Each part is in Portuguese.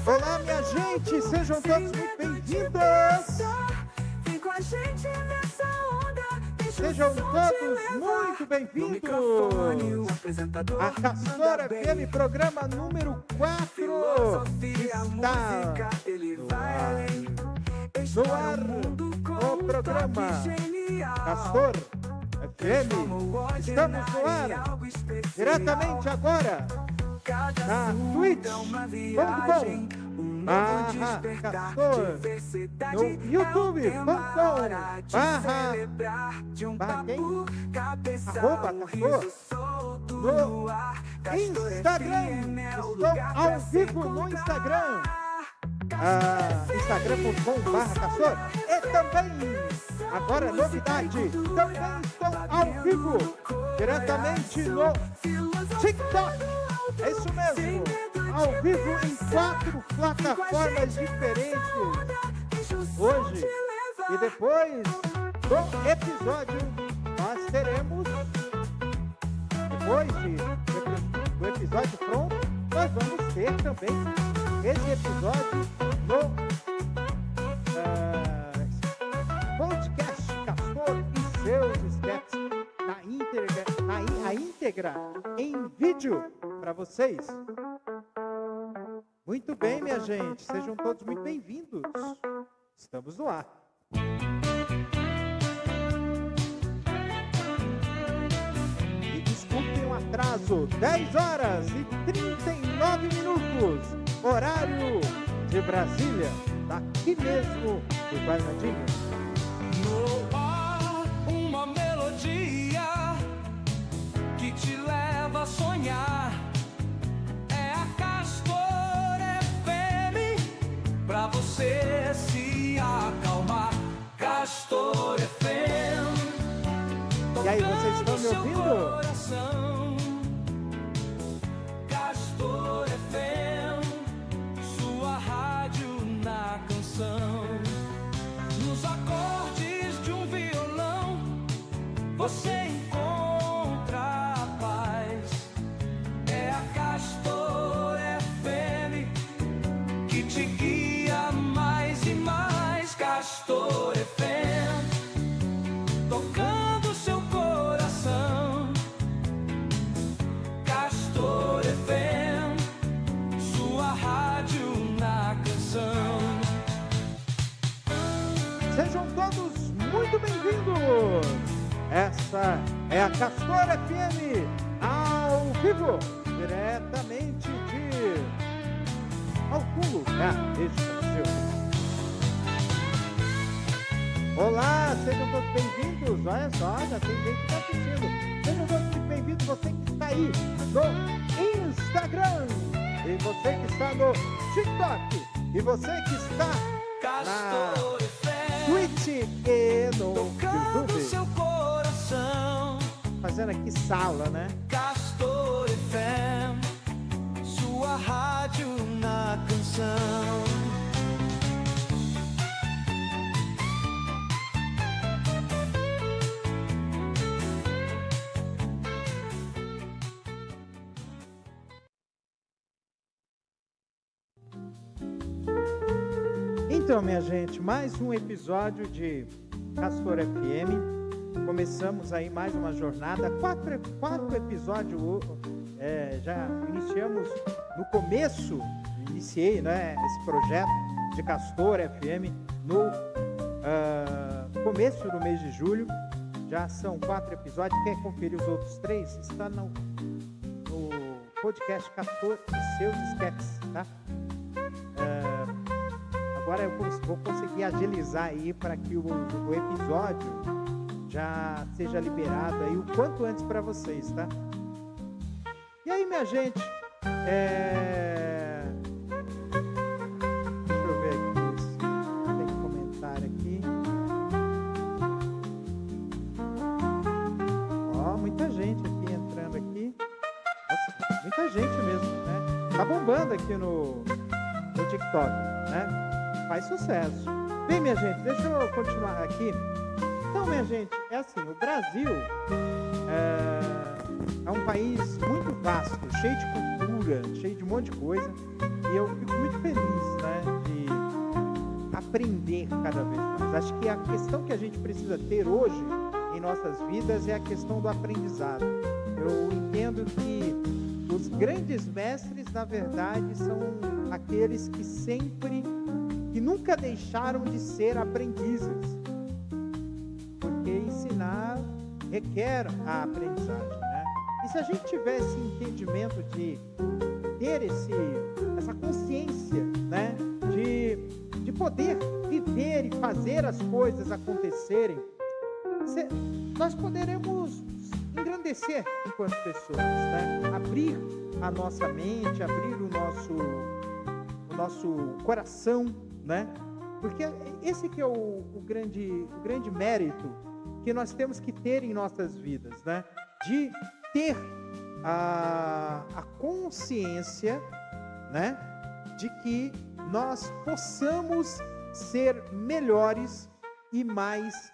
Olá, minha gente, sejam todos muito bem-vindos. Sejam todos muito bem-vindos. A Castor FM, programa número 4, está no ar o programa Castor FM. Estamos no ar diretamente agora na Twitch.com/Castor, no YouTube.com/Castor, no Instagram, estou ao vivo no Instagram, Instagram.com/Castor, e também, agora novidade, também estou ao vivo, diretamente no TikTok, é isso mesmo, ao vivo em 4 plataformas diferentes, hoje e depois do episódio, nós teremos, depois do episódio pronto, nós vamos ter também esse episódio no podcast Castor e seus steps na íntegra em vídeo para vocês. Muito bem, minha gente, sejam todos muito bem-vindos. Estamos no ar. E desculpem o atraso, 10 horas e 39 minutos, horário de Brasília, daqui mesmo do Guarnadinho. No ar, uma melodia que te leva a sonhar. É a Castor FM, pra você se acalmar. Castor FM. E aí, vocês estão me ouvindo? Castor FM, sua rádio na canção. Nos acordes de um violão, você encontra a paz. É a Castor FM que te guia mais e mais. Castor FM, tocando seu coração. Castor FM, sua rádio na canção. Sejam todos muito bem-vindos. Essa é a Castor FM ao vivo, diretamente de Alculo, Rio de Janeiro. Olá, sejam todos bem-vindos. Olha só, já tem gente que está assistindo. Sejam todos muito bem-vindos, você que está aí no Instagram, e você que está no TikTok, e você que está na Twitch e no YouTube. Seu coração. Fazendo aqui sala, né? Castor FM, sua rádio na canção. Então, minha gente, mais um episódio de Castor FM. Começamos aí mais uma jornada, quatro episódios, já iniciamos no começo, iniciei, né, esse projeto de Castor FM no começo do mês de julho. Já são 4 episódios. Quer conferir os outros 3? Está no podcast Castor e seus esquetes, tá? Agora eu vou conseguir agilizar aí para que o episódio já seja liberado aí o quanto antes para vocês, tá? E aí, minha gente, deixa eu ver aqui, tem comentário aqui. Ó, muita gente aqui entrando aqui. Nossa, muita gente mesmo, né? Tá bombando aqui no TikTok, né? Faz sucesso. Bem, minha gente, deixa eu continuar aqui. Então, minha gente, é assim, o Brasil é um país muito vasto, cheio de cultura, cheio de um monte de coisa. E eu fico muito feliz cada vez mais. Acho que a questão que a gente precisa ter hoje em nossas vidas é a questão do aprendizado. Eu entendo que os grandes mestres, na verdade, são aqueles que nunca deixaram de ser aprendizes. Porque ensinar requer a aprendizagem, né? E se a gente tivesse entendimento de ter essa consciência, né? De poder viver e fazer as coisas acontecerem, nós poderemos engrandecer enquanto pessoas, né? Abrir a nossa mente, abrir o nosso coração, né? Porque esse que é o grande mérito que nós temos que ter em nossas vidas, né? De ter a consciência, né? De que nós possamos ser melhores e mais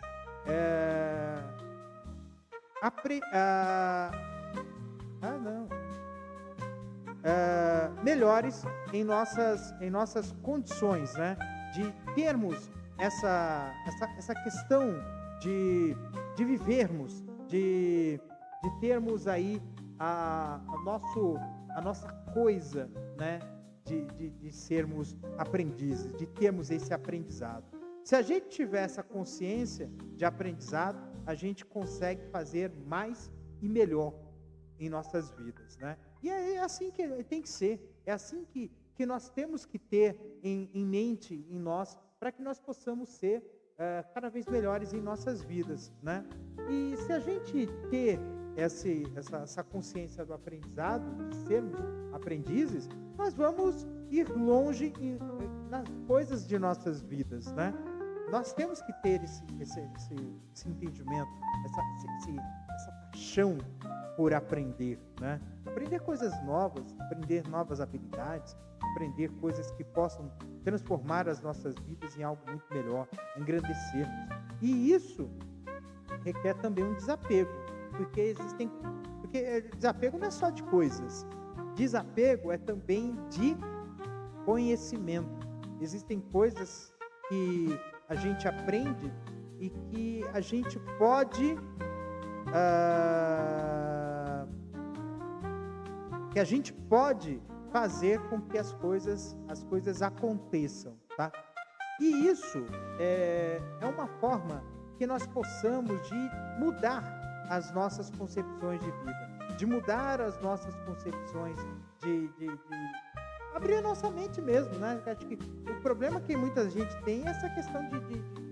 melhores em nossas condições, né? De termos essa questão de vivermos, de termos aí a nossa coisa, né? De sermos aprendizes, de termos esse aprendizado. Se a gente tiver essa consciência de aprendizado, a gente consegue fazer mais e melhor em nossas vidas, né? E é assim que tem que ser, é assim que nós temos que ter em mente, em nós, para que nós possamos ser cada vez melhores em nossas vidas, né? E se a gente ter essa consciência do aprendizado, de sermos aprendizes, nós vamos ir longe nas coisas de nossas vidas, né? Nós temos que ter esse entendimento, essa paixão por aprender, né? Aprender coisas novas, aprender novas habilidades, aprender coisas que possam transformar as nossas vidas em algo muito melhor, engrandecermos. E isso requer também um desapego, porque desapego não é só de coisas, desapego é também de conhecimento. Existem coisas que a gente aprende e que a gente pode fazer com que as coisas aconteçam, tá? E isso é uma forma que nós possamos de mudar as nossas concepções de vida, de mudar as nossas concepções de abrir a nossa mente mesmo, né? Acho que o problema que muita gente tem é essa questão de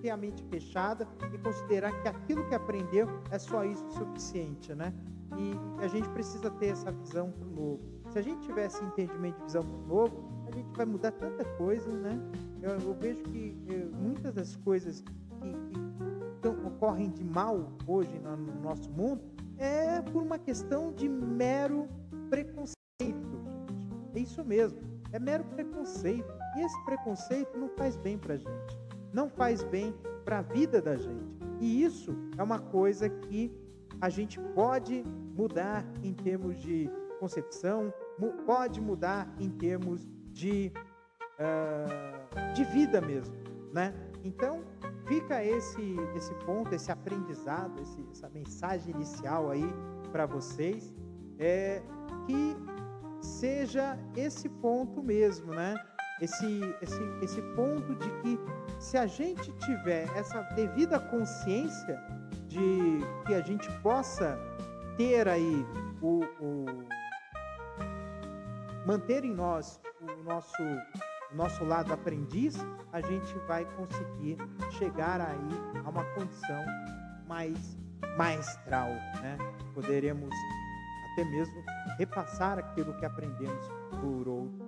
ter a mente fechada e considerar que aquilo que aprendeu é só isso o suficiente, né? E a gente precisa ter essa visão para o novo. Se a gente tiver esse entendimento de visão para o novo, a gente vai mudar tanta coisa, né? Eu vejo que muitas das coisas que ocorrem de mal hoje no nosso mundo é por uma questão de mero preconceito, gente. É isso mesmo, é mero preconceito. E esse preconceito não faz bem para a gente, não faz bem para a vida da gente. E isso é uma coisa que a gente pode mudar em termos de concepção, pode mudar em termos de vida mesmo, né? Então, fica esse ponto, esse aprendizado, essa mensagem inicial aí para vocês, que seja esse ponto mesmo, né? Esse ponto de que se a gente tiver essa devida consciência de que a gente possa ter aí manter em nós o nosso lado aprendiz, a gente vai conseguir chegar aí a uma condição mais maestral, né? Poderemos até mesmo repassar aquilo que aprendemos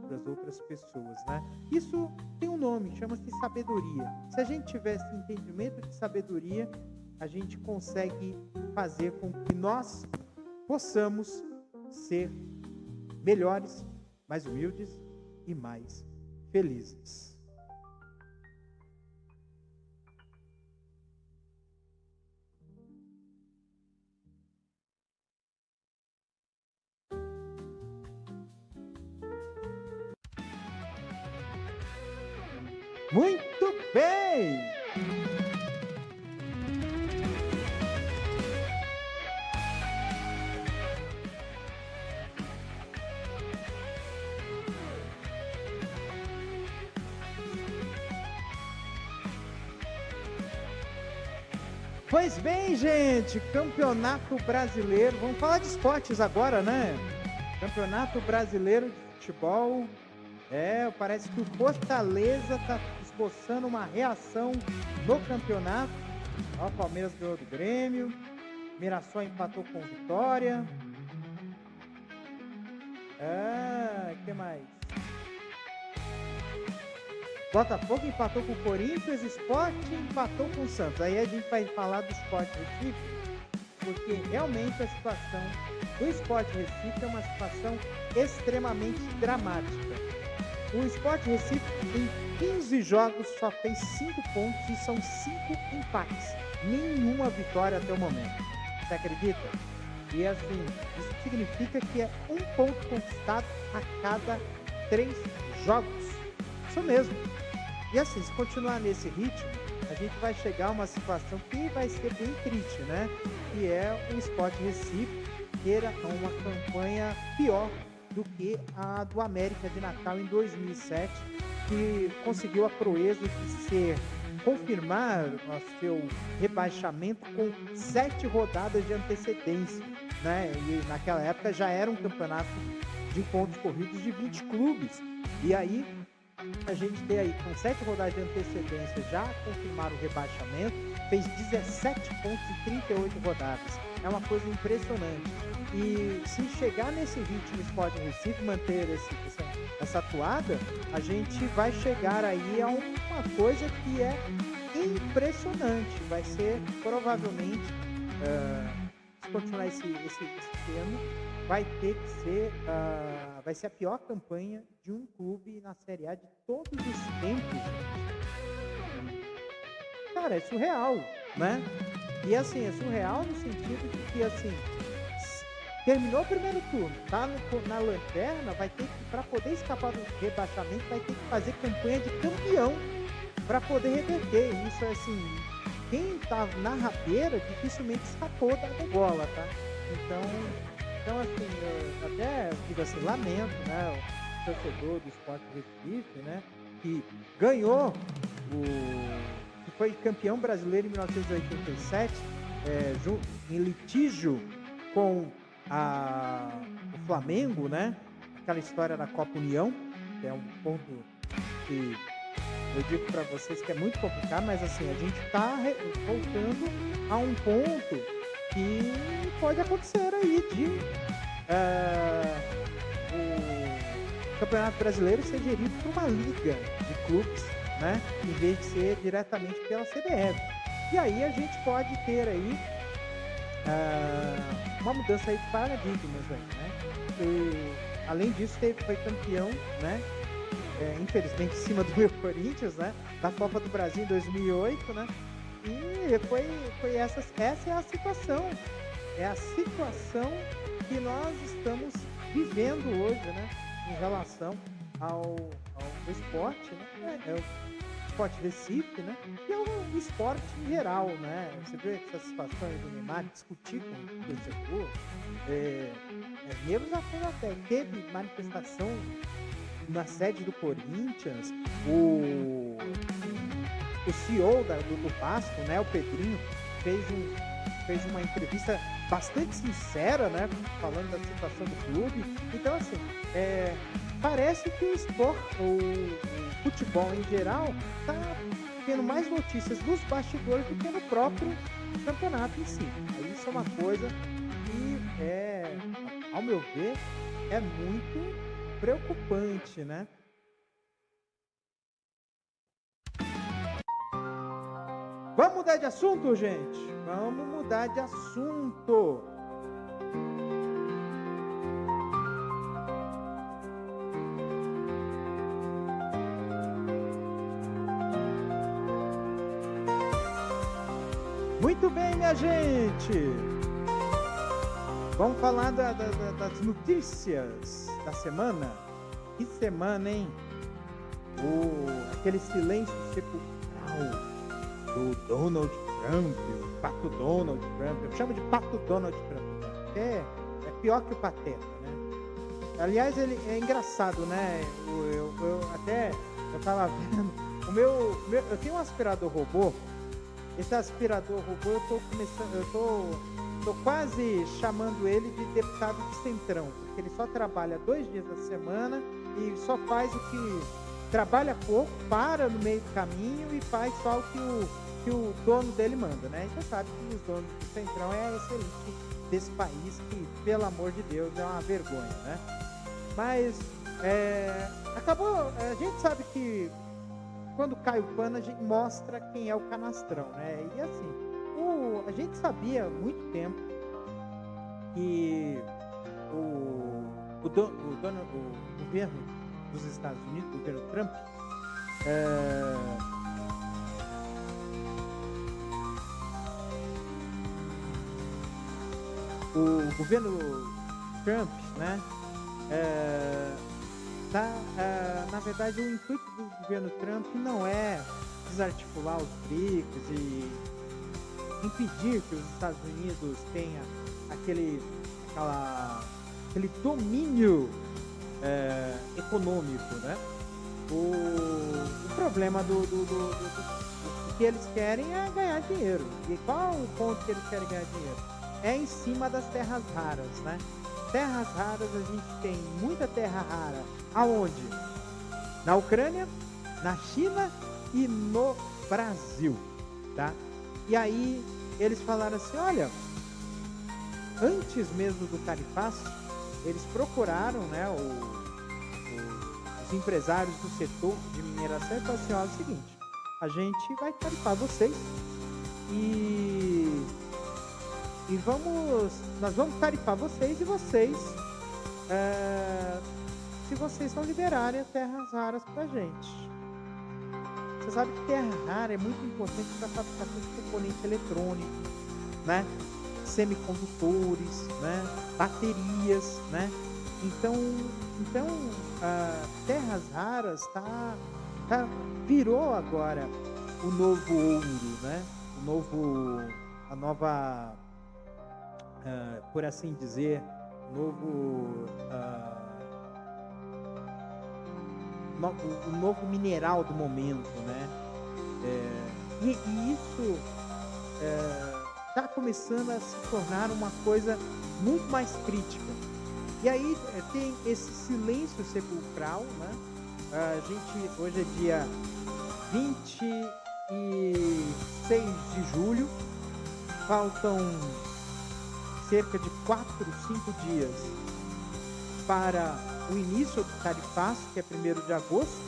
para as outras pessoas, né? Isso tem um nome, chama-se sabedoria. Se a gente tiver esse entendimento de sabedoria, a gente consegue fazer com que nós possamos ser melhores, mais humildes e mais felizes. Muito bem! play. Pois bem, gente, Campeonato Brasileiro, vamos falar de esportes agora, né? Campeonato Brasileiro de Futebol, parece que o Fortaleza está esboçando uma reação no campeonato. Ó, o Palmeiras ganhou do Grêmio, Mirassol empatou com Vitória. Que mais? Botafogo empatou com o Corinthians, Sport empatou com o Santos. Aí a gente vai falar do Sport Recife, porque realmente a situação do Sport Recife é uma situação extremamente dramática. O Sport Recife em 15 jogos só fez 5 pontos e são 5 empates. Nenhuma vitória até o momento. Você acredita? E assim, isso significa que é 1 ponto conquistado a cada 3 jogos. Isso mesmo. E assim, se continuar nesse ritmo, a gente vai chegar a uma situação que vai ser bem triste, né? Que é o Sport Recife ter uma campanha pior do que a do América de Natal em 2007, que conseguiu a proeza de confirmar o seu rebaixamento com 7 rodadas de antecedência, né? E naquela época já era um campeonato de pontos corridos de 20 clubes. E aí a gente tem aí com 7 rodadas de antecedência já confirmar o rebaixamento, fez 17 pontos em 38 rodadas. É uma coisa impressionante. E se chegar nesse ritmo Sport Recife, manter essa atuada, a gente vai chegar aí a uma coisa que é impressionante. Vai ser provavelmente, se continuar esse termo, vai ser a pior campanha de um clube na Série A de todos os tempos. Cara, é surreal, né? E assim, é surreal no sentido de que, assim, terminou o primeiro turno, tá na lanterna, vai ter que, para poder escapar do rebaixamento, vai ter que fazer campanha de campeão para poder reverter. Isso é assim, quem tá na rabeira dificilmente escapou da bola, tá? Então assim, eu até digo assim, lamento, né, o torcedor do Sport Recife, né, que ganhou que foi campeão brasileiro em 1987, em litígio com o Flamengo, né, aquela história da Copa União, que é um ponto que eu digo para vocês que é muito complicado, mas assim, a gente está voltando a um ponto que pode acontecer aí de o Campeonato Brasileiro ser gerido por uma liga de clubes, né, em vez de ser diretamente pela CBF. E aí a gente pode ter aí uma mudança aí de paradigmas aí, né? E, além disso, foi campeão, né? Infelizmente em cima do meu Corinthians, né? Da Copa do Brasil em 2008, né? E foi essa é a situação. É a situação que nós estamos vivendo hoje, né? Em relação ao esporte, né? É o Sport Recife, né? E é o esporte em geral, né? Você vê essa situação aí do Neymar discutir com o torcedor. Mesmo até teve manifestação na sede do Corinthians, o CEO do Vasco, né, o Pedrinho, fez uma entrevista bastante sincera, né, falando da situação do clube. Então, assim, parece que o futebol em geral está tendo mais notícias nos bastidores do que no próprio campeonato em si. Aí isso é uma coisa que, ao meu ver, é muito preocupante, né? Vamos mudar de assunto, gente? Vamos mudar de assunto. Muito bem, minha gente. Vamos falar das notícias da semana. Que semana, hein? Aquele silêncio sepulcral do Donald Trump, o Pato Donald Trump. Eu chamo de Pato Donald Trump, porque é pior que o Pateta, né? Aliás, ele é engraçado, né? Eu tava vendo. Eu tenho um aspirador robô. Esse aspirador robô eu tô quase chamando ele de deputado de centrão, porque ele só trabalha 2 dias da semana e só faz o que trabalha pouco, para no meio do caminho e faz só o que o dono dele manda, né? E você sabe que os donos do centrão é a excelente desse país, que, pelo amor de Deus, é uma vergonha, né? Mas a gente sabe que quando cai o pano, a gente mostra quem é o canastrão, né? E assim, a gente sabia há muito tempo que o governo dos Estados Unidos, o governo Trump, o governo Trump, né? Na verdade, o intuito do governo Trump não é desarticular os BRICS e impedir que os Estados Unidos tenham aquele domínio econômico, né? O problema do que eles querem é ganhar dinheiro. E qual o ponto que eles querem ganhar dinheiro? É em cima das terras raras, né? Terras raras, a gente tem muita terra rara. Aonde? Na Ucrânia, na China e no Brasil, tá? E aí eles falaram assim, olha, antes mesmo do tarifaço, eles procuraram, né, os empresários do setor de mineração e falaram assim, olha, é o seguinte, a gente vai tarifar vocês e nós vamos tarifar vocês e vocês, se vocês não liberarem as terras raras pra gente. Você sabe que terra rara é muito importante para a fabricação de componente eletrônico, né? Semicondutores, né? Baterias, né? Então terras raras virou agora o novo ouro, né? A nova, por assim dizer, o novo mineral do momento, né? E isso está começando a se tornar uma coisa muito mais crítica. E aí tem esse silêncio sepulcral, né? Hoje é dia 26 de julho, faltam cerca de 4, 5 dias para o início do tarifaço, que é 1º de agosto,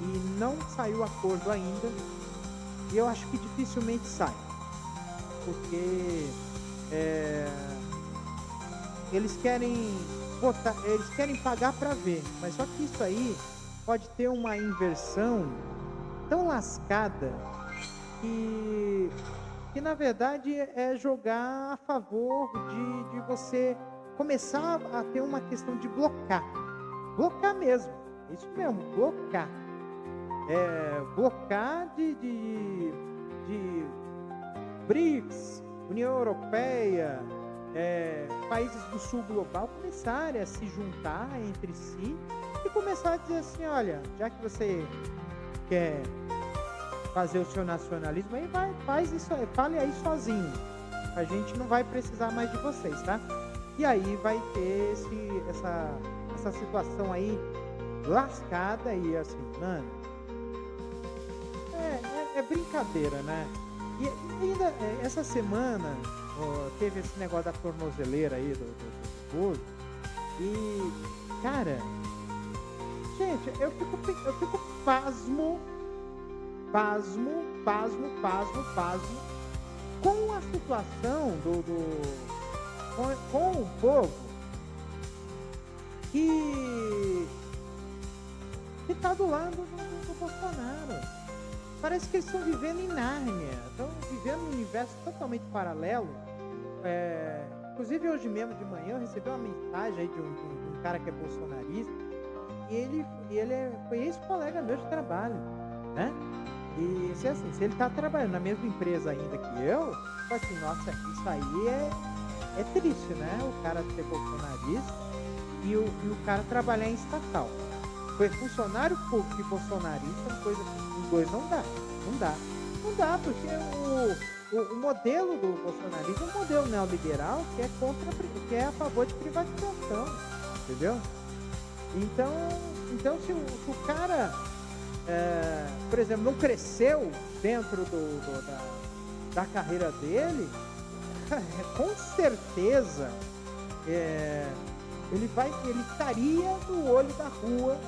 e não saiu acordo ainda, e eu acho que dificilmente sai, porque eles querem pagar para ver, mas só que isso aí pode ter uma inversão tão lascada que na verdade é jogar a favor de você começar a ter uma questão de blocar mesmo, isso mesmo, blocar de BRICS, União Europeia, países do sul global começarem a se juntar entre si e começar a dizer assim, olha, já que você quer fazer o seu nacionalismo, aí faz isso, fale aí sozinho, a gente não vai precisar mais de vocês, tá? E aí vai ter essa situação aí lascada e assim, mano, é brincadeira, né? E ainda essa semana teve esse negócio da tornozeleira aí do Bozo. E, cara, gente, eu fico pasmo com a situação com o povo que tá do lado do Bolsonaro. Parece que eles estão vivendo em Nárnia, estão vivendo um universo totalmente paralelo. Inclusive hoje mesmo de manhã eu recebi uma mensagem aí de um cara que é bolsonarista, e ele foi ex-colega meu de trabalho, né? E se ele está trabalhando na mesma empresa ainda que eu, tipo assim, nossa, isso aí é triste, né? O cara ser bolsonarista e o cara trabalhar em estatal. Foi funcionário público e bolsonarista, coisa que os dois não dá. Não dá. Não dá, porque o modelo do bolsonarismo é um modelo neoliberal que é que é a favor de privatização. Entendeu? Então se o cara, por exemplo, não cresceu dentro da carreira dele, com certeza ele estaria no olho da rua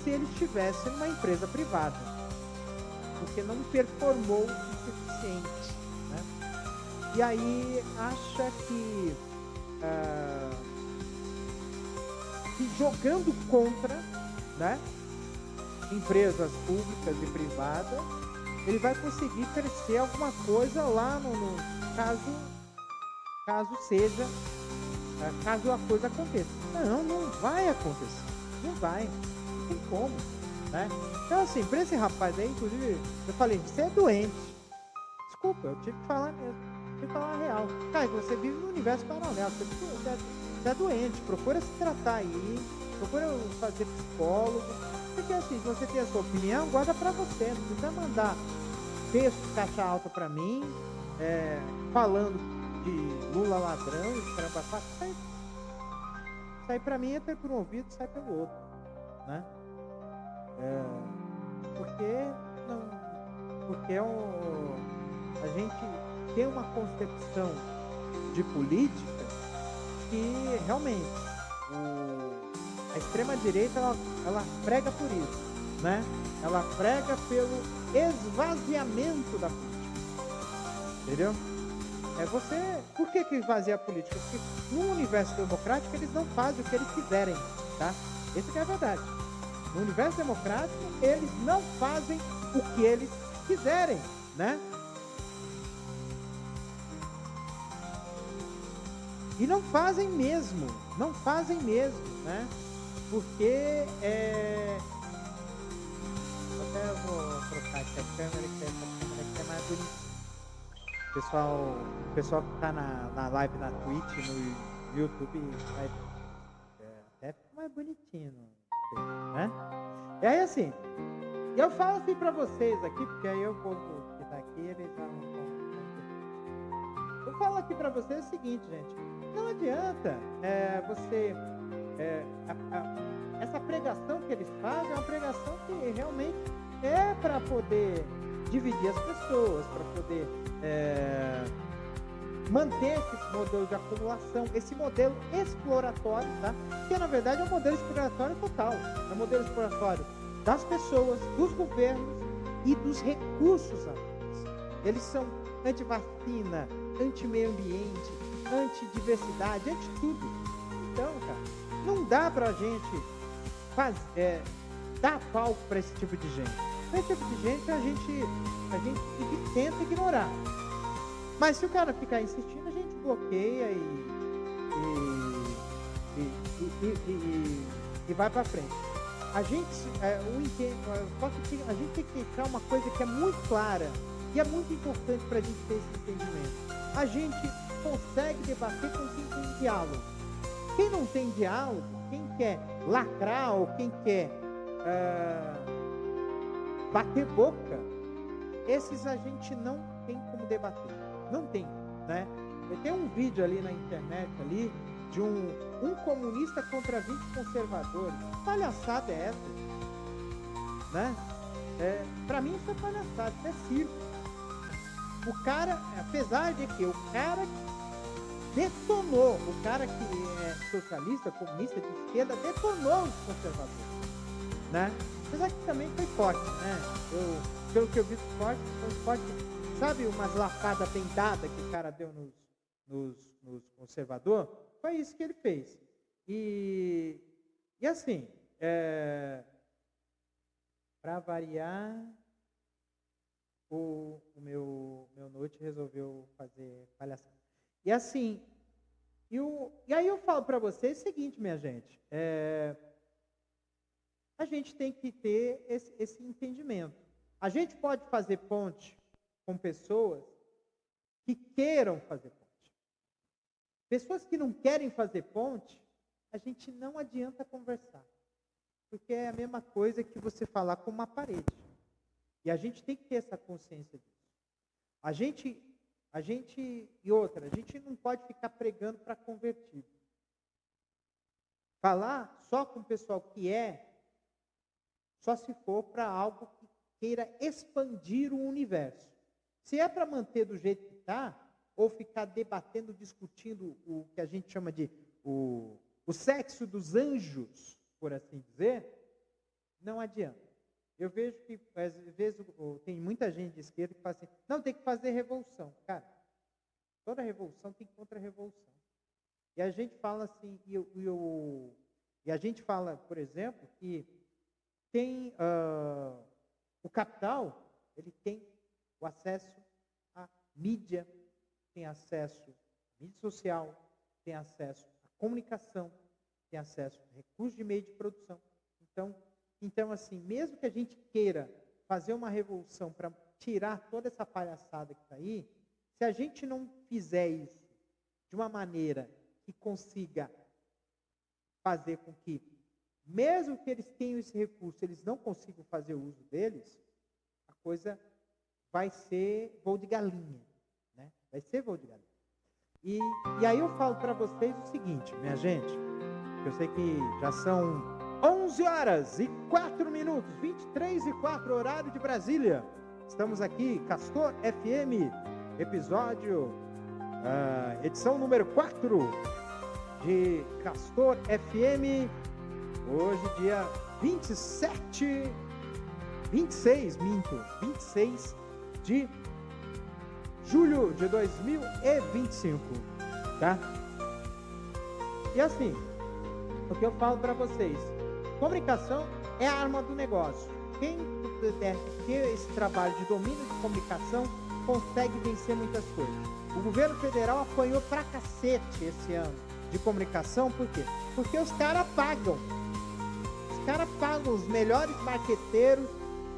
se ele estivesse numa empresa privada, porque não performou o suficiente, né? E aí acha que jogando contra, né, empresas públicas e privadas, ele vai conseguir crescer alguma coisa lá no caso seja, caso a coisa aconteça. Não vai acontecer. Não vai. Não tem como, né? Então, assim, pra esse rapaz aí, inclusive, eu falei, você é doente. Desculpa, eu tive que falar mesmo. Tive que falar a real. Cara, você vive no universo paralelo. Você é doente. Procura se tratar aí. Procura fazer psicólogo. Porque, assim, se você tem a sua opinião, guarda pra você. Não precisa mandar texto caixa alta pra mim, falando de Lula ladrão e caramba, sai pra mim, entra por um ouvido, sai pelo outro, né? Porque a gente tem uma concepção de política que realmente a extrema-direita ela prega por isso, né? Ela prega pelo esvaziamento da política, entendeu? Por que esvazia a política? Porque no universo democrático eles não fazem o que eles quiserem, tá? Essa que é a verdade. No universo democrático eles não fazem o que eles quiserem, né? E não fazem mesmo, né? Porque até eu vou trocar essa câmera, que essa câmera aqui é mais bonita. O pessoal que tá na live na Twitch, no YouTube, vai até fica mais bonitinho, né? E aí assim, eu falo assim pra vocês aqui, porque aí o povo que tá aqui, eles já não estão. Eu falo aqui pra vocês o seguinte, gente, não adianta essa pregação que eles fazem é uma pregação que realmente é para poder dividir as pessoas, para poder manter esse modelo de acumulação, esse modelo exploratório, tá? Que na verdade é um modelo exploratório total, é um modelo exploratório das pessoas, dos governos e dos recursos ambientais. Eles são anti-vacina, anti-meio ambiente, anti-diversidade, anti-tudo. Então, cara, não dá pra gente dar palco para esse tipo de gente. Esse tipo de gente a gente tenta ignorar. Mas se o cara ficar insistindo, a gente bloqueia e vai para frente. A gente tem que deixar uma coisa que é muito clara e é muito importante para a gente ter esse entendimento. A gente consegue debater com quem tem diálogo. Quem não tem diálogo, quem quer lacrar ou quem quer bater boca, esses a gente não tem como debater. Não tem, né? Tem um vídeo ali na internet ali de um comunista contra 20 conservadores. Que palhaçada é essa? Né? Pra mim isso é palhaçada, isso é circo. O cara, apesar de que o cara detonou, o cara que é socialista, comunista, de esquerda, detonou os conservadores, né? Apesar que também foi forte, né? Pelo que eu vi, foi forte. Sabe umas lapadas bem dadas que o cara deu nos conservadores? Foi isso que ele fez. E assim, para variar, o meu noite resolveu fazer palhaçada. E assim, e aí eu falo para vocês o seguinte, minha gente, a gente tem que ter esse entendimento. A gente pode fazer ponte com pessoas que queiram fazer ponte. Pessoas que não querem fazer ponte, a gente não adianta conversar. Porque é a mesma coisa que você falar com uma parede. E a gente tem que ter essa consciência disso. A gente não pode ficar pregando para convertido. Falar só com o pessoal que só se for para algo que queira expandir o universo. Se é para manter do jeito que está, ou ficar debatendo, discutindo o que a gente chama de o sexo dos anjos, por assim dizer, não adianta. Eu vejo que, às vezes, tem muita gente de esquerda que fala assim, não, tem que fazer revolução. Cara, toda revolução tem contra-revolução. E a gente fala assim, e a gente fala, por exemplo, que tem o capital, ele tem o acesso à mídia, tem acesso à mídia social, tem acesso à comunicação, tem acesso a recursos de meio de produção. Então, assim, mesmo que a gente queira fazer uma revolução para tirar toda essa palhaçada que está aí, se a gente não fizer isso de uma maneira que consiga fazer com que, mesmo que eles tenham esse recurso, eles não consigam fazer uso deles, a coisa vai ser voo de galinha, né? Vai ser voo de galinha. E aí eu falo para vocês o seguinte, minha gente, eu sei que já são 11 horas e 4 minutos, 23 e 4, horário de Brasília. Estamos aqui, Castor FM, edição número 4 de Castor FM. Hoje, dia 26 de julho de 2025, tá? E assim, o que eu falo para vocês, comunicação é a arma do negócio. Quem puder ter esse trabalho de domínio de comunicação consegue vencer muitas coisas. O governo federal apanhou pra cacete esse ano de comunicação, por quê? Porque os caras pagam. Os caras pagam os melhores marqueteiros,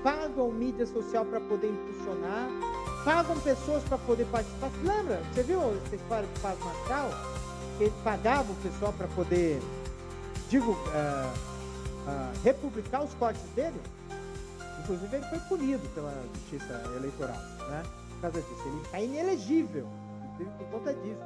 pagam mídia social para poder impulsionar, pagam pessoas para poder participar. Lembra? Você viu essa história do Paz Marçal? Ele pagava o pessoal para poder, republicar os cortes dele. Inclusive, ele foi punido pela justiça eleitoral, né? Por causa disso. Ele está inelegível, inclusive por conta disso.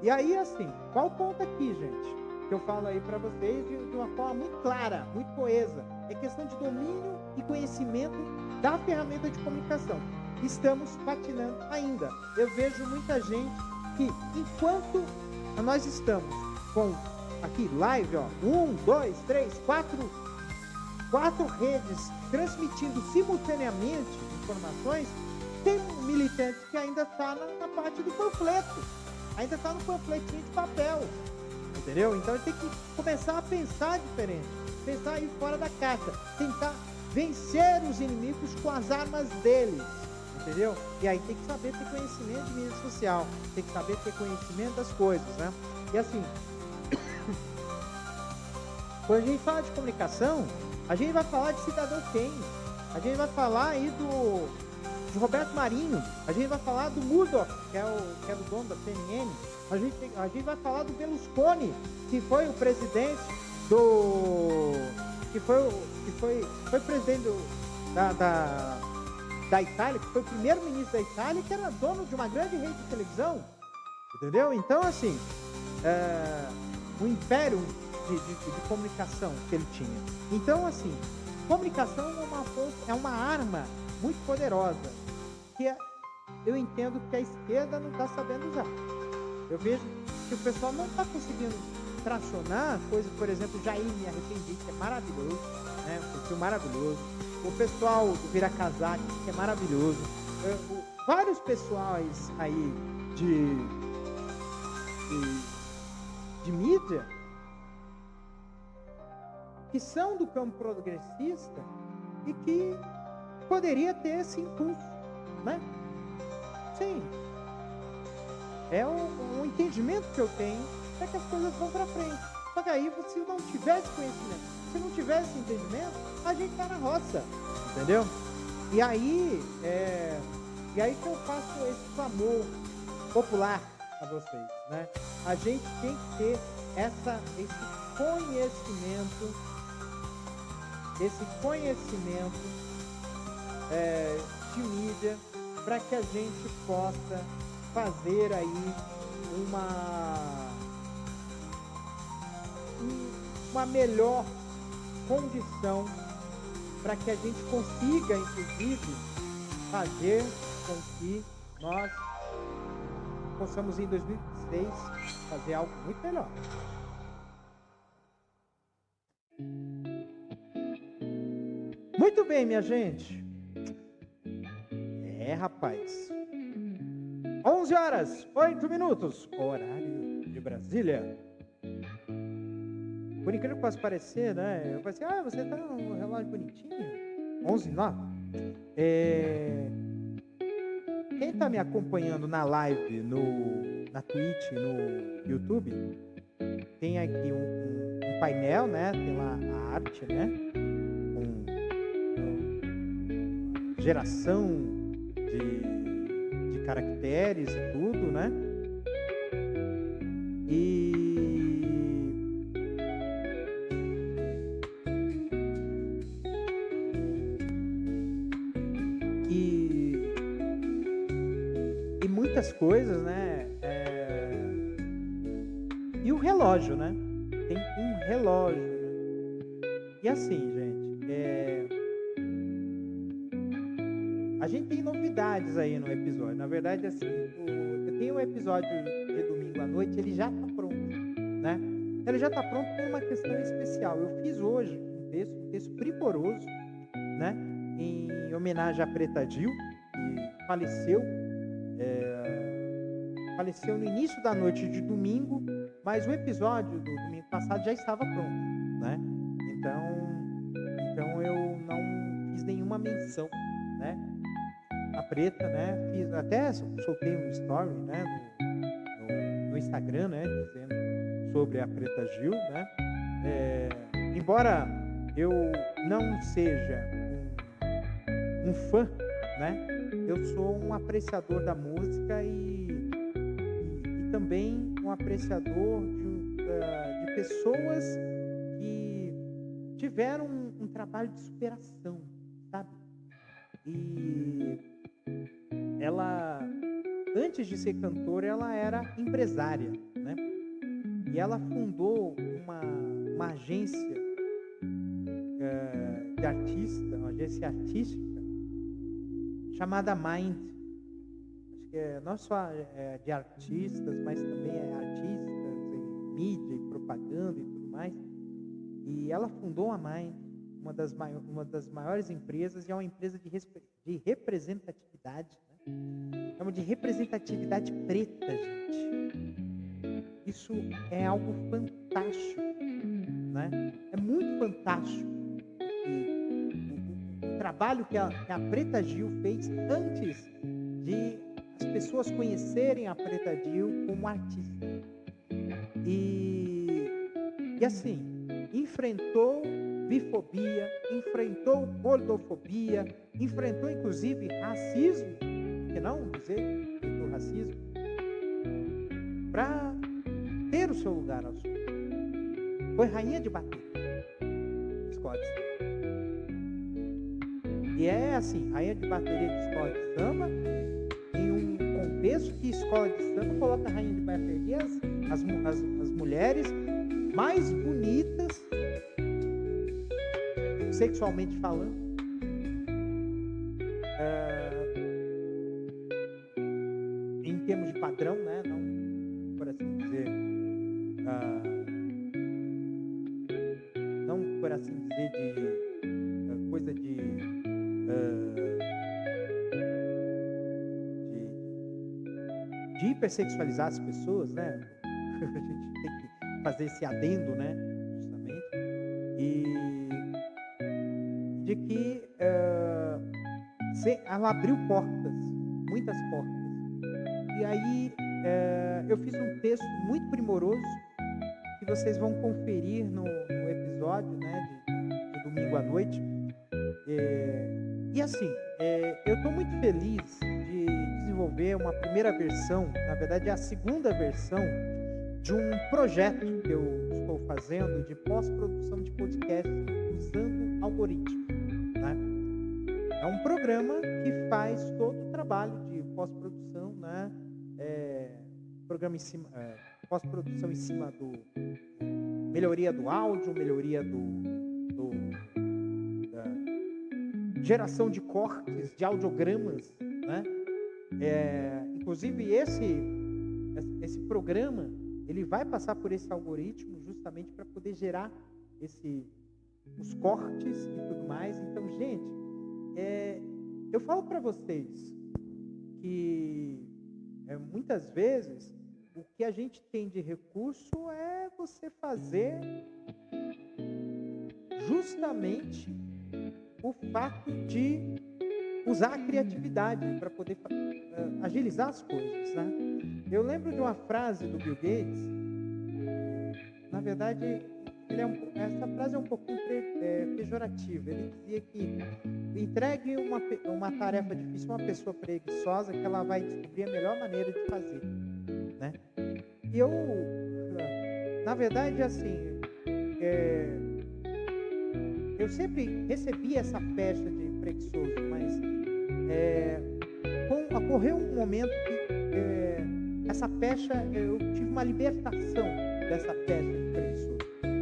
E aí, assim, qual o ponto aqui, gente? Que eu falo aí para vocês de uma forma muito clara, muito coesa. É questão de domínio e conhecimento da ferramenta de comunicação. Estamos patinando ainda. Eu vejo muita gente que, enquanto nós estamos com aqui live, ó, 1, 2, 3, 4 redes transmitindo simultaneamente informações, tem um militante que ainda está na parte do panfleto, ainda está no panfletinho de papel, entendeu? Então ele tem que começar a pensar diferente, pensar aí fora da caixa, tentar vencer os inimigos com as armas deles, entendeu? E aí tem que saber ter conhecimento de mídia social, tem que saber ter conhecimento das coisas, né? E assim, quando a gente fala de comunicação, a gente vai falar de Cidadão Kane, a gente vai falar aí de Roberto Marinho, a gente vai falar do Murdoch, que é o dono da CNN, a gente vai falar do Berlusconi, que foi o presidente que foi presidente da Itália, que foi o primeiro-ministro da Itália, que era dono de uma grande rede de televisão, entendeu? Então, assim, o império de comunicação que ele tinha. Então, assim, comunicação é uma arma muito poderosa, que eu entendo que a esquerda não está sabendo usar. Eu vejo que o pessoal não está conseguindo tracionar coisas, por exemplo, Jair Me Arrependi, que é maravilhoso, né? Um filme maravilhoso. O pessoal do Vira Casaque, que é maravilhoso. Vários pessoais aí de mídia que são do campo progressista e que poderia ter esse impulso, né? Sim. É um entendimento que eu tenho para que as coisas vão para frente. Só que aí, se não tivesse conhecimento, se não tivesse entendimento, a gente tá na roça, entendeu? E aí, que eu faço esse clamor popular a vocês, né? A gente tem que ter esse conhecimento de mídia para que a gente possa fazer aí uma melhor condição para que a gente consiga, inclusive, fazer com que nós possamos, em 2026, fazer algo muito melhor. Muito bem, minha gente. Rapaz. 11h08, horário de Brasília. Por incrível que possa parecer, né? Eu falei assim, você tá um relógio bonitinho. 11h09. Quem tá me acompanhando na live, na Twitch, no YouTube, tem aqui um painel, né? Tem lá a arte, né? Com geração de caracteres e tudo, né? E muitas coisas, né? E o relógio, né? Tem um relógio, né? E assim, gente, a gente tem novidades aí no episódio. Na verdade, assim, eu tenho um episódio de domingo à noite, ele já tá pronto, né? Ele já tá pronto por uma questão especial. Eu fiz hoje um texto primoroso, né? Em homenagem à Preta Gil, que faleceu no início da noite de domingo, mas o episódio do domingo passado já estava pronto, né? Então eu não fiz nenhuma menção, né? A Preta, né? Até soltei um story, né? No Instagram, né? Dizendo sobre a Preta Gil, né? Embora eu não seja um fã, né? Eu sou um apreciador da música e também um apreciador de pessoas que tiveram um trabalho de superação, sabe? E ela, antes de ser cantora, ela era empresária, né? E ela fundou uma agência de artista, uma agência artística chamada Mind. Acho que não só de artistas, mas também artistas em mídia e propaganda e tudo mais. E ela fundou a Mind, uma das maiores empresas, e é uma empresa de representatividade, né? É uma de representatividade preta, gente. Isso é algo fantástico, né? É muito fantástico. O trabalho que a Preta Gil fez antes de as pessoas conhecerem a Preta Gil como artista. E assim, enfrentou bifobia, enfrentou gordofobia, enfrentou inclusive racismo, que não dizer do racismo, para ter o seu lugar ao sul. Foi rainha de bateria, escola de samba. E é assim, rainha de bateria de escola de samba, em um contexto que escola de samba coloca a rainha de bateria as mulheres mais bonitas, sexualmente falando, em termos de padrão, né? Não, por assim dizer, não por assim dizer de coisa de hipersexualizar as pessoas, né? A gente tem que fazer esse adendo, né? Justamente. E de que ela abriu portas, muitas portas. E aí eu fiz um texto muito primoroso que vocês vão conferir no episódio, né, de domingo à noite, E assim, eu estou muito feliz de desenvolver uma primeira versão, na verdade é a segunda versão de um projeto que eu estou fazendo de pós-produção de podcast usando algoritmos, né? É um programa que faz todo o trabalho de pós-produção, né? Programa em cima, pós-produção em cima do melhoria do áudio, melhoria da geração de cortes, de audiogramas, né? Inclusive esse programa ele vai passar por esse algoritmo justamente para poder gerar os cortes e tudo mais. Então, gente, eu falo para vocês que muitas vezes o que a gente tem de recurso é você fazer justamente o fato de usar a criatividade para poder agilizar as coisas, né? Eu lembro de uma frase do Bill Gates, na verdade, essa frase é um pouquinho pejorativa. Ele dizia que entregue uma tarefa difícil a uma pessoa preguiçosa que ela vai descobrir a melhor maneira de fazer, né? E eu, na verdade, assim, eu sempre recebi essa pecha de preguiçoso, mas ocorreu um momento que essa pecha, eu tive uma libertação dessa pecha de preguiçoso.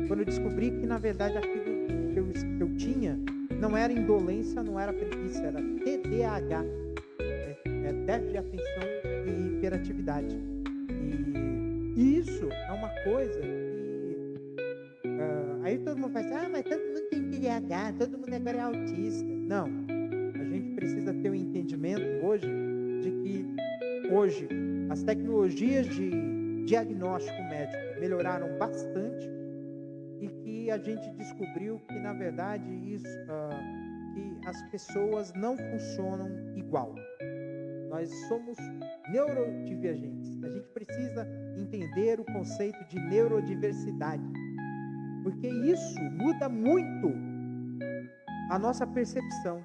Quando eu descobri que, na verdade, aquilo que eu tinha não era indolência, não era preguiça, era TDAH, déficit de atenção e hiperatividade. E isso é uma coisa que aí todo mundo fala assim, mas todo mundo tem TDAH, todo mundo agora é autista. Não, a gente precisa ter um entendimento hoje de que hoje as tecnologias de diagnóstico médico melhoraram bastante e que a gente descobriu que, na verdade, que as pessoas não funcionam igual. Nós somos neurodivergentes. A gente precisa entender o conceito de neurodiversidade, porque isso muda muito a nossa percepção,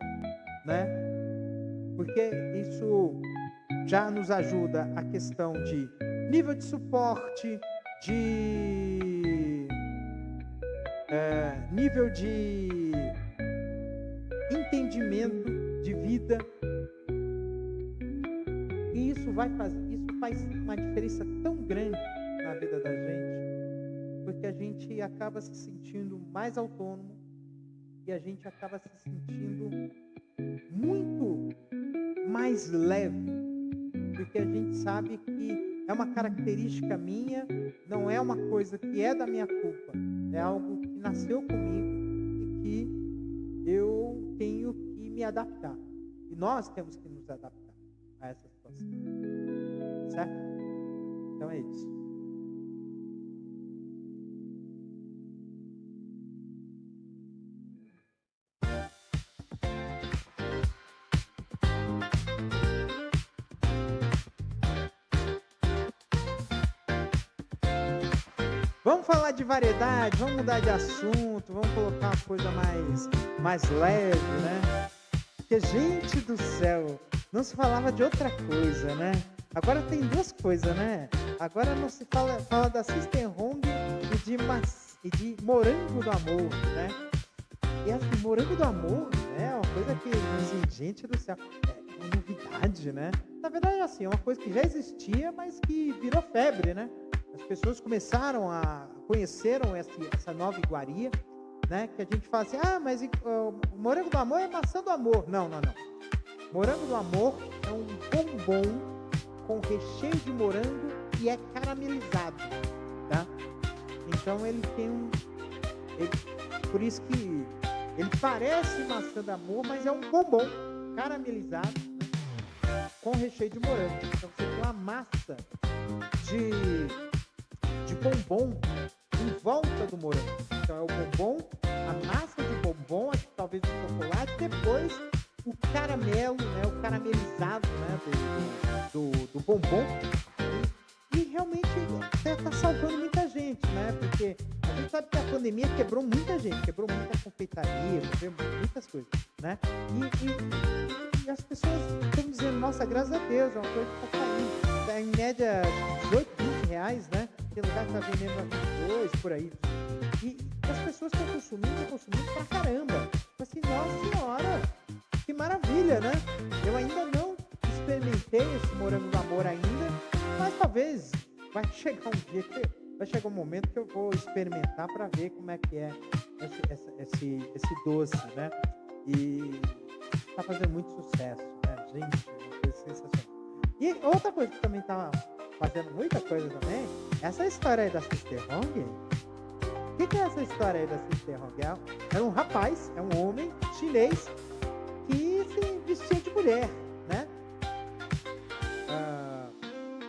né? Porque isso já nos ajuda a questão de nível de suporte, de nível de entendimento de vida. E isso faz uma diferença tão grande na vida da gente, porque a gente acaba se sentindo mais autônomo e a gente acaba se sentindo muito mais leve, porque a gente sabe que é uma característica minha, não é uma coisa que é da minha culpa, é algo que nasceu comigo e que eu tenho que me adaptar. E nós temos que nos adaptar a essa situação. Certo? Então é isso. Vamos falar de variedade, vamos mudar de assunto, vamos colocar uma coisa mais leve, né? Porque, gente do céu, não se falava de outra coisa, né? Agora tem duas coisas, né? Agora não se fala da Sister Hong e de Morango do Amor, né? E assim, Morango do Amor, né? É uma coisa que, assim, gente do céu, é uma novidade, né? Na verdade, assim, é uma coisa que já existia, mas que virou febre, né? As pessoas conheceram essa nova iguaria, né? Que a gente fala assim, mas o Morango do Amor é maçã do amor. Não. Morango do Amor é um bombom com recheio de morango e é caramelizado, tá? Então ele tem por isso que ele parece maçã do amor, mas é um bombom caramelizado, né? Com recheio de morango. Então você tem uma massa de bombom em volta do morango. Então é o bombom, a massa de bombom, talvez o chocolate, depois o caramelo, né, o caramelizado, né, do bombom. E realmente está salvando muita gente, né? Porque a gente sabe que a pandemia quebrou muita gente, quebrou muita confeitaria, quebrou muitas coisas, né? E as pessoas estão dizendo, nossa, graças a Deus, é uma coisa que está saindo. Tá em média 18, 20 reais, né? Tem lugar que está vendendo a 22, por aí. E as pessoas estão consumindo pra caramba. Assim, nossa senhora, que maravilha, né? Eu ainda não experimentei esse morango do amor ainda, mas talvez vai chegar um dia vai chegar um momento que eu vou experimentar para ver como é que é esse doce, né? E tá fazendo muito sucesso, né? Gente, uma coisa sensacional. E outra coisa que também tá fazendo muita coisa também, essa história aí da Sister Hong. O que é essa história aí da Sister Hong? É um rapaz, é um homem chinês que se vestia de mulher, né?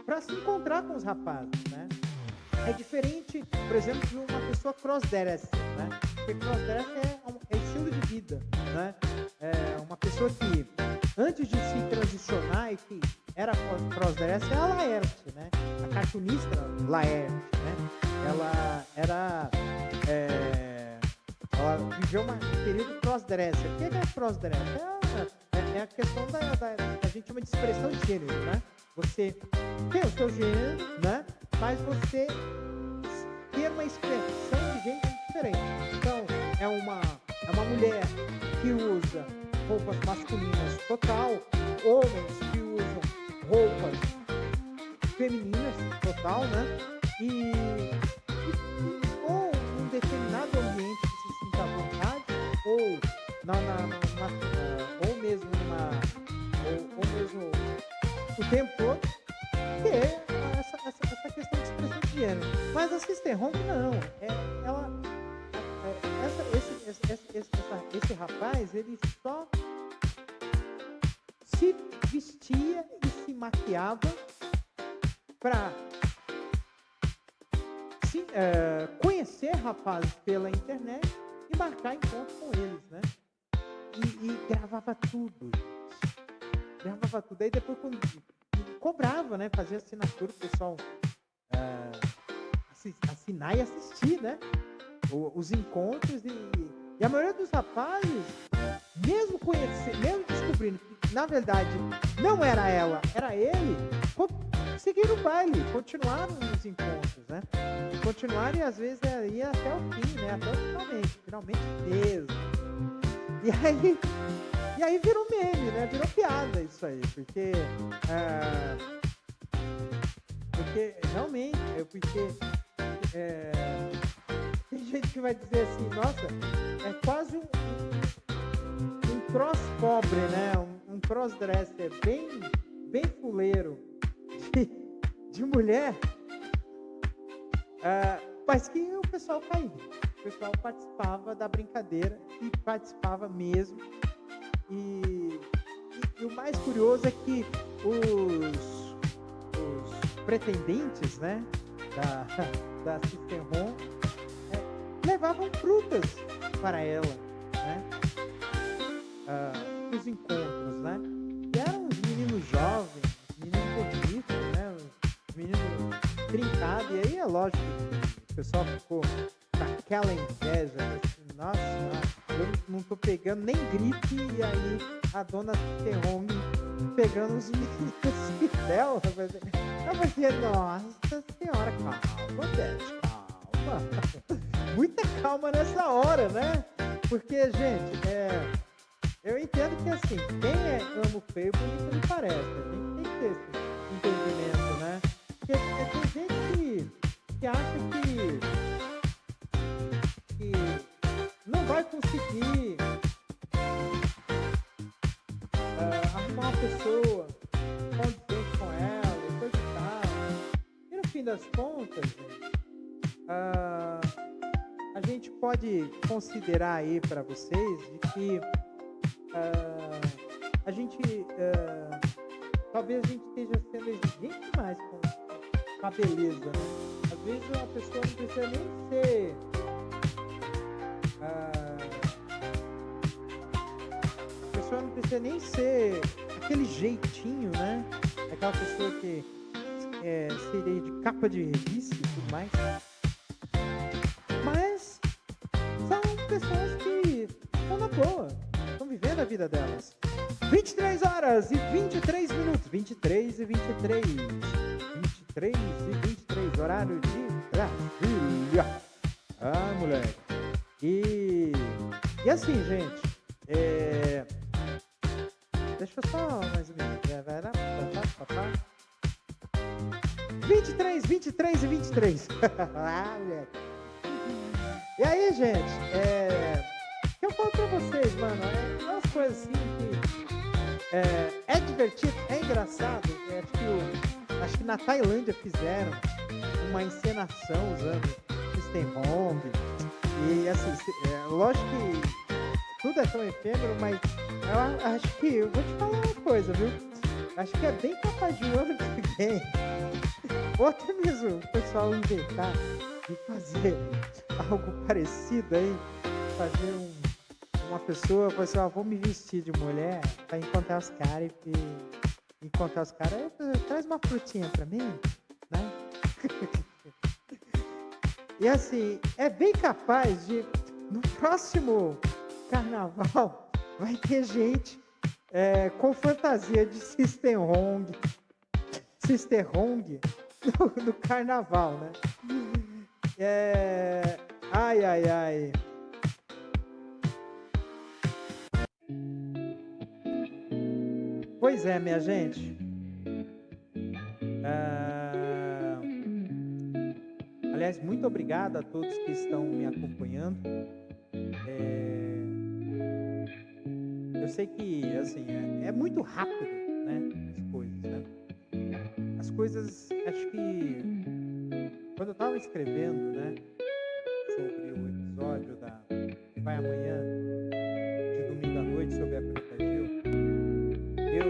Para se encontrar com os rapazes, né? É diferente, por exemplo, de uma pessoa crossdresser, né? Porque crossdresser é estilo de vida, né? É uma pessoa que, antes de se transicionar e que era crossdresser, é a Laerte, né? A cartunista Laerte, né? Ela era... ela viveu um período crossdresser. O que é crossdresser? É a questão a gente chama de expressão de gênero, né? Você tem o seu gênero, né? Mas você ter uma expressão de gênero diferente. Então, é uma mulher que usa roupas masculinas total, homens que usam roupas femininas total, né? Ou um determinado ambiente que se sinta à vontade, ou ou mesmo o tempo todo, que é essa questão de expressão de gênero. Mas a Sister Hong não. Esse rapaz, ele só se vestia e se maquiava para conhecer rapazes pela internet e marcar encontro com eles, né? E gravava tudo, gente. Gravava tudo. Aí depois quando cobrava, né? Fazia assinatura pro pessoal assinar e assistir, né? Os encontros e a maioria dos rapazes, mesmo descobrindo que na verdade não era ela, era ele, seguiram o baile, continuaram nos encontros, né? Continuaram e às vezes ia até o fim, né? Até o finalmente mesmo. E aí virou meme, né? Virou piada isso aí, porque realmente, tem gente que vai dizer assim, nossa, é quase um cross pobre, né? Um crossdresser bem fuleiro de mulher, mas que o pessoal caía. O pessoal participava da brincadeira e participava mesmo. E o mais curioso é que os pretendentes, né, da Sister Hong levavam frutas para ela, né, os encontros, né, e eram uns meninos jovens, meninos bonitos, né, uns meninos trincados, e aí é lógico que o pessoal ficou com aquela inveja, assim, nossa, eu não tô pegando nem gripe, e aí a dona Sister Hong pegando os meninos dela, eu falei, nossa senhora, calma, Beth, calma. Muita calma nessa hora, né? Porque, gente, eu entendo que assim, quem ama o feio, bonito me parece. A gente tem que ter esse entendimento, né? Porque tem gente que acha que não vai conseguir arrumar uma pessoa condizente com ela, e coisa e tal. E no fim das contas, gente, a gente pode considerar aí para vocês de que talvez a gente esteja sendo exigente demais com a beleza, né? Às vezes uma pessoa não precisa nem ser aquele jeitinho, né? Aquela pessoa que seria de capa de revista e tudo mais. pessoas que estão na boa, estão vivendo a vida delas. 23 horas e 23 minutos. 23 e 23. 23 e 23, horário de Brasília. Ah, moleque. E assim, gente, deixa eu só mais um minuto. 23 e 23. Ah, moleque. E aí, gente, que eu falo pra vocês, mano, é umas coisas assim que é divertido, é engraçado. Acho que na Tailândia fizeram uma encenação usando System Home. E assim, lógico que tudo é tão efêmero, mas eu acho que, eu vou te falar uma coisa, viu? Acho que é bem capaz de um ano que vem, ou até mesmo o pessoal inventar de fazer algo parecido aí, fazer uma pessoa, falar assim, vou me vestir de mulher pra encontrar os caras traz uma frutinha pra mim, né? E assim, é bem capaz de, no próximo carnaval, vai ter gente com fantasia de Sister Hong no carnaval, né? Ai. Pois é, minha gente. Aliás, muito obrigado a todos que estão me acompanhando. Eu sei que, assim, é muito rápido, né? As coisas, acho que quando eu estava escrevendo, né, sobre o episódio que vai amanhã, de domingo à noite, sobre a Preta Gil, eu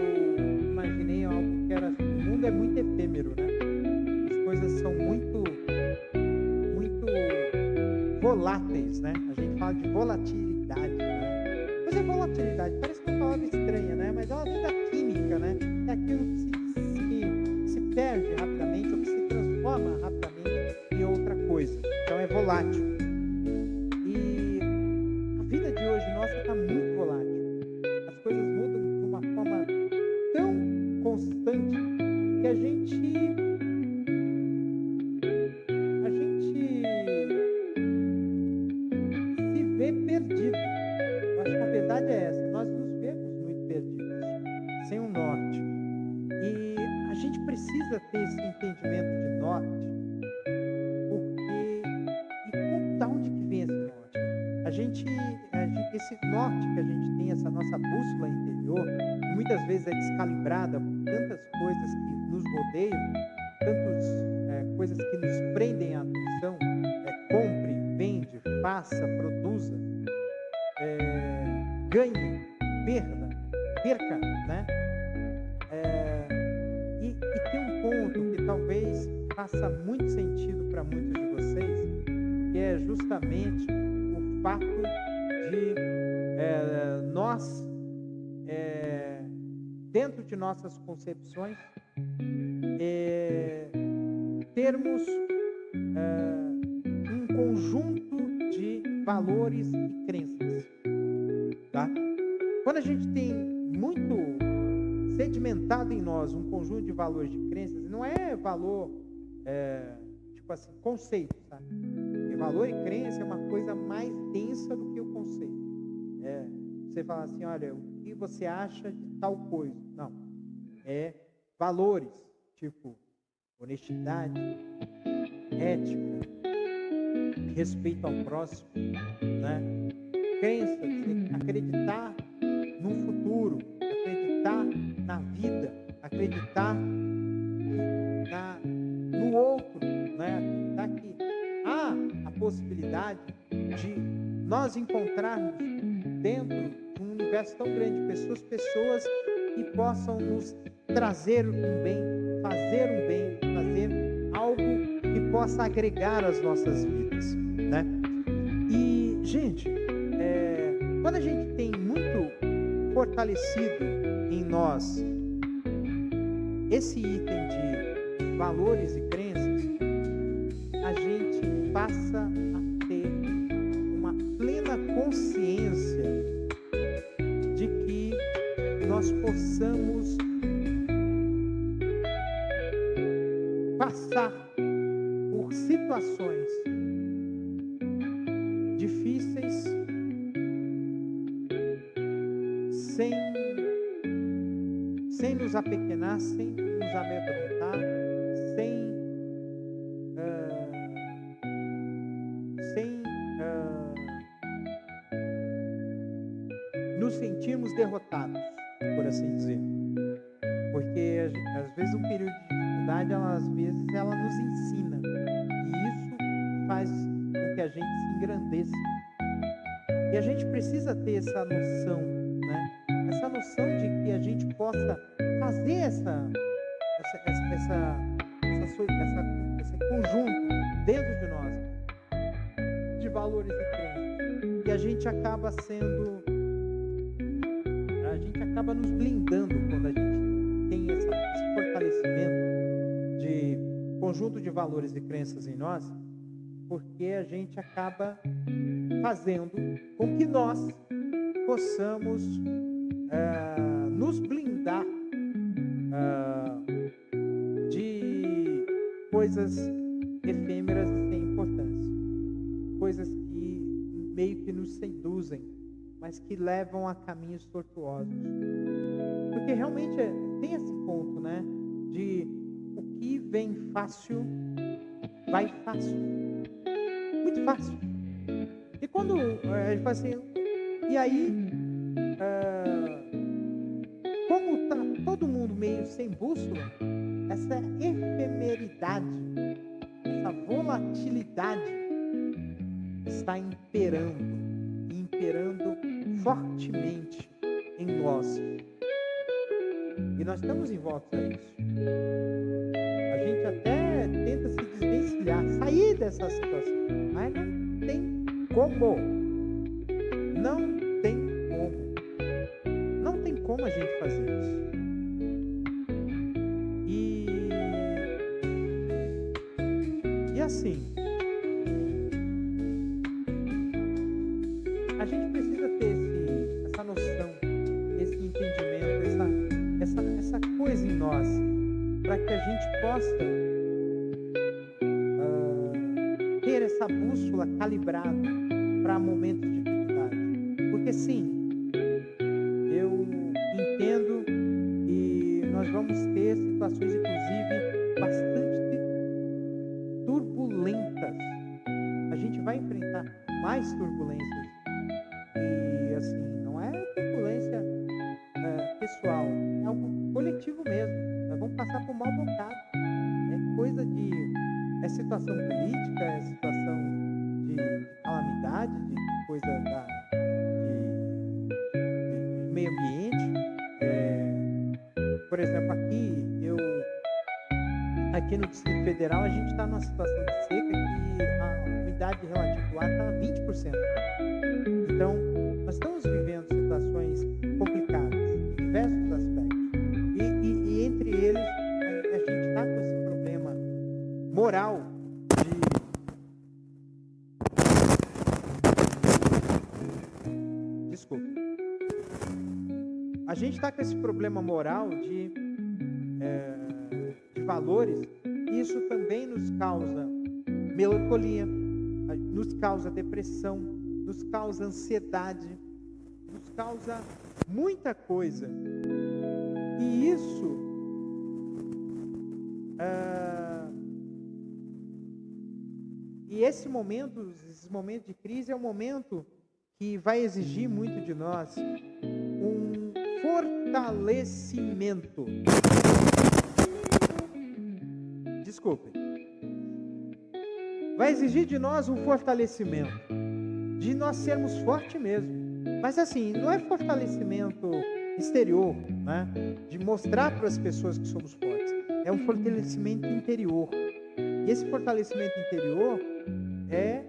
imaginei algo que era, o mundo é muito efêmero, né? As coisas são muito voláteis, né? A gente fala de volatilidade, né? Mas é volatilidade, parece uma palavra estranha, né? Mas ela vem da química, né? É aquilo que se perde rapidamente ou que se transforma rapidamente em outra coisa. Então é volátil. E a vida de hoje nossa está muito volátil. As coisas mudam de uma forma tão constante que a gente se vê perdido. Eu acho que a verdade é essa. Nós nos vemos muito perdidos, sem um norte. E a gente precisa ter esse entendimento de norte, porque da onde que vem esse norte? Esse norte que a gente tem, essa nossa bússola interior, que muitas vezes é descalibrada por tantas coisas que nos rodeiam, tantas coisas que nos prendem a atenção, compre, vende, faça, produza, ganhe, perca, né? E tem um ponto que talvez faça muito sentido para muitos de vocês, que é justamente o fato de nós, dentro de nossas concepções, termos um conjunto de valores e crenças, tá? Quando a gente tem muito sedimentado em nós um conjunto de valores e crenças, não é valor, tipo assim, conceito, tá? Porque valor e crença é uma coisa mais densa do que o conceito. Você fala assim, olha, o que você acha de tal coisa? Não. É valores, tipo honestidade, ética, respeito ao próximo, né? Crença, acreditar no futuro, acreditar na vida, acreditar no outro, né? Acreditar que há a possibilidade de nós encontrarmos dentro de um universo tão grande de pessoas que possam nos trazer um bem, fazer algo que possa agregar às nossas vidas, né? E, gente, quando a gente tem muito fortalecido em nós esse item de valores e crenças, a gente passa a ter uma plena uma consciência de que nós possamos passar por situações difíceis sem nos apequenar, sem nos amedrontar, sem nos sentirmos derrotados, por assim dizer. Porque às vezes um período de dificuldade, ela nos ensina. E isso faz com que a gente se engrandeça. E a gente precisa ter essa noção, né? Essa noção de que a gente possa fazer esse conjunto dentro de nós de valores e crenças. E a gente acaba nos blindando quando a gente tem esse fortalecimento de conjunto de valores e crenças em nós, porque a gente acaba fazendo com que nós possamos nos blindar de coisas efêmeras e sem importância, coisas que meio que nos seduzem, mas que levam a caminhos tortuosos. Porque realmente tem esse ponto, né? De o que vem fácil, vai fácil. Muito fácil. E quando ele fala assim, e aí, como está todo mundo meio sem bússola, essa efemeridade, essa volatilidade está imperando fortemente em nós. E nós estamos envoltos a isso. A gente até tenta se desvencilhar, sair dessa situação, mas não tem como. Não tem como. Não tem como a gente fazer isso. E assim, a gente precisa ter essa noção, esse entendimento, essa coisa em nós, para que a gente possa ter essa bússola calibrada para momentos de dificuldade. Porque sim, eu entendo que nós vamos ter situações, inclusive, bastante turbulentas. A gente vai enfrentar mais turbulências. E assim, não é turbulência pessoal, é algo coletivo mesmo. Nós vamos passar por mal bocado. É coisa de... É situação política, é situação de calamidade, de coisa de meio ambiente. Por exemplo, aqui no Distrito Federal, a gente está numa situação de seca que a umidade relativa do ar está a 20%. Então, nós estamos vivendo situações complicadas em diversos aspectos. E entre eles, a gente está com esse problema moral de... Desculpa. A gente está com esse problema moral de valores, e isso também nos causa melancolia, nos causa depressão, nos causa ansiedade, nos causa muita coisa. E isso esses momentos de crise é um momento que vai exigir muito de nós um fortalecimento. Desculpe. Vai exigir de nós um fortalecimento, de nós sermos fortes mesmo. Mas assim, não é fortalecimento exterior, né? De mostrar para as pessoas que somos fortes. É um fortalecimento interior. E esse fortalecimento interior é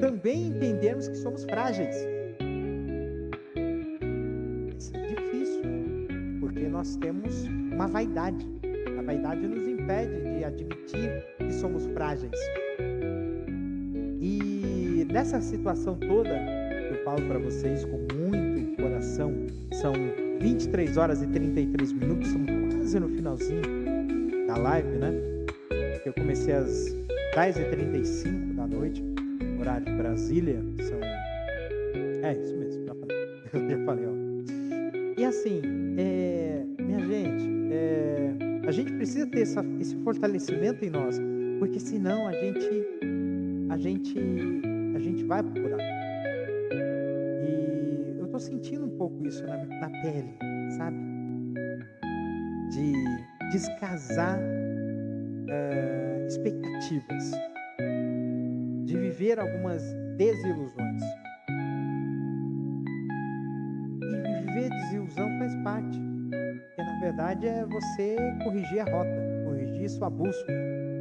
também entendermos que somos frágeis. Isso é difícil, porque nós temos uma vaidade. A vaidade nos impede de admitir que somos frágeis. E nessa situação toda que eu falo para vocês com muito coração. São 23 horas e 33 minutos, estamos quase no finalzinho da live, né? Eu comecei às 10h35 da noite, horário de Brasília. É isso mesmo, já falei. Eu já falei, ó. E assim, minha gente, a gente precisa ter esse fortalecimento em nós, porque senão a gente vai procurar. E eu tô sentindo um pouco isso na pele, sabe? De descasar expectativas, de viver algumas desilusões. E viver desilusão faz parte, porque na verdade é você corrigir a rota, corrigir sua bússola.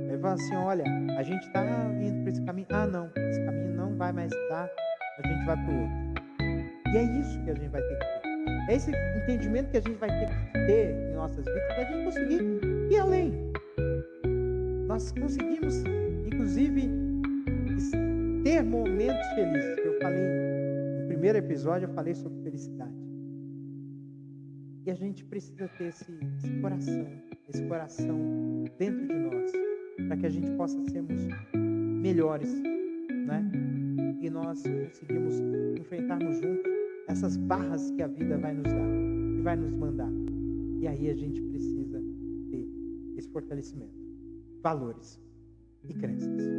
Aí fala assim, olha, a gente está indo para esse caminho, não, esse caminho não vai mais dar, a gente vai para o outro. E é isso que a gente vai ter que ter. É esse entendimento que a gente vai ter que ter em nossas vidas para a gente conseguir ir além. Nós conseguimos, inclusive, ter momentos felizes. Eu falei, no primeiro episódio eu falei sobre felicidade. E a gente precisa ter esse coração dentro de nós, para que a gente possa sermos melhores, né? E nós conseguimos enfrentarmos juntos essas barras que a vida vai nos dar e vai nos mandar. E aí a gente precisa ter esse fortalecimento, valores e crenças.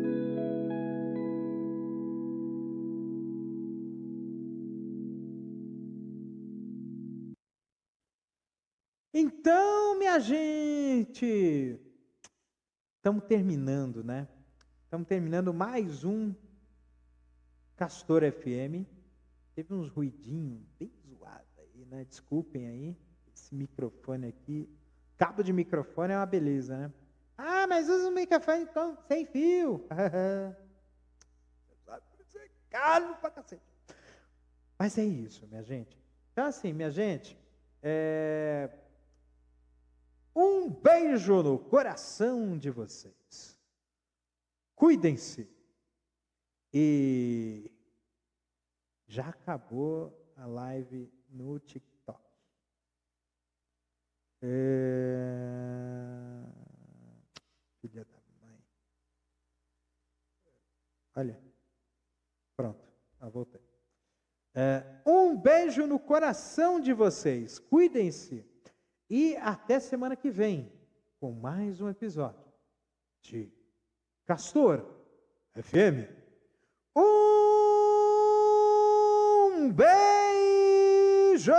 Então, minha gente, estamos terminando, né? Estamos terminando mais um Castor FM. Teve uns ruidinhos bem zoados aí, né? Desculpem aí, esse microfone aqui. Cabo de microfone é uma beleza, né? Ah, mas usa um microfone sem fio. Isso é caro pra cacete. Mas é isso, minha gente. Então, assim, minha gente, um beijo no coração de vocês. Cuidem-se. E já acabou a live no TikTok. Filha da mãe. Olha. Pronto. Voltei. Um beijo no coração de vocês. Cuidem-se. E até semana que vem, com mais um episódio de Castor FM. Um beijo!